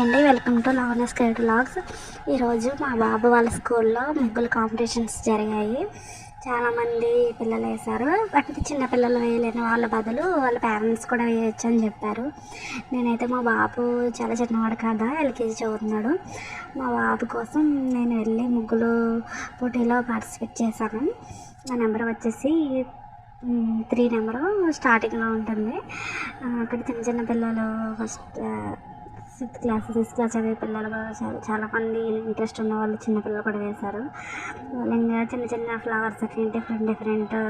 అండి, welcome to లవనస్ creative vlogs. ఈరోజు మా బాబు వాళ్ళ స్కూల్లో ముగ్గులు కాంపిటీషన్స్ జరిగాయి. చాలామంది పిల్లలు వేశారు. అంటే చిన్న పిల్లలు వేయలేని వాళ్ళ బదులు వాళ్ళ పేరెంట్స్ కూడా వేయచ్చు అని చెప్పారు. నేనైతే మా బాబు చాలా చిన్నవాడు కదా, ఎల్కేజీ చదువుతున్నాడు. మా బాబు కోసం నేను వెళ్ళి ముగ్గులు పోటీలో పార్టిసిపేట్ చేశాను. నా నెంబర్ వచ్చేసి 3 నెంబరు స్టార్టింగ్లో ఉంటుంది. అక్కడ చిన్న చిన్న పిల్లలు ఫస్ట్ 6th క్లాస్ చదివే పిల్లలు చాలామంది ఇంట్రెస్ట్ ఉన్న వాళ్ళు చిన్నపిల్లలు కూడా వేశారు. ఇంకా చిన్న చిన్న ఫ్లవర్స్ డిఫరెంట్గా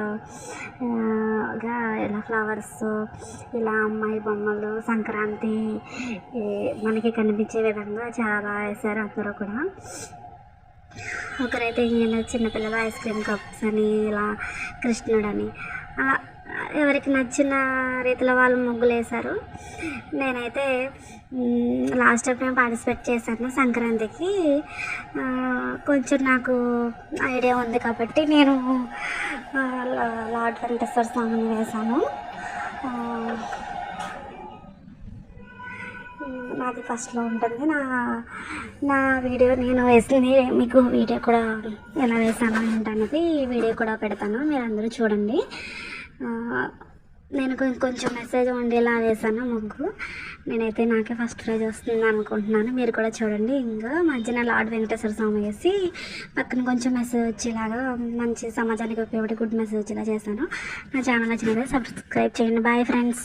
ఇలా ఫ్లవర్స్, ఇలా అమ్మాయి బొమ్మలు, సంక్రాంతి మనకి కనిపించే విధంగా చాలా వేశారు అందరూ కూడా. ఒకరైతే ఇంకా చిన్నపిల్లలు ఐస్ క్రీమ్ కప్స్ అని, ఇలా కృష్ణుడని, అలా ఎవరికి నచ్చిన రీతిలో వాళ్ళు ముగ్గులు వేశారు. నేనైతే లాస్ట్ టైం నేను పార్టిసిపేట్ చేశాను సంక్రాంతికి. కొంచెం నాకు ఐడియా ఉంది కాబట్టి నేను లార్డ్ వెంకటేశ్వర స్వామిని వేశాను. నాది ఫస్ట్లో ఉంటుంది. నా వీడియో నేను వేసింది మీకు వీడియో కూడా ఎలా వేసాను ఏంటనేది వీడియో కూడా పెడతాను, మీరు అందరూ చూడండి. నేను కొంచెం మెసేజ్ ఉండేలా వేసాను ముగ్గు. నేనైతే నాకే ఫస్ట్ ప్రైజ్ వస్తుంది అనుకుంటున్నాను, మీరు కూడా చూడండి. ఇంకా మధ్యన లార్డ్ వెంకటేశ్వర స్వామి వేసి పక్కన కొంచెం మెసేజ్ వచ్చేలాగా, మంచి సమాజానికి ఉపయోగపడే గుడ్ మెసేజ్ వచ్చేలా చేశాను. నా ఛానల్ నచ్చినట్లయితే సబ్స్క్రైబ్ చేయండి. Bye friends.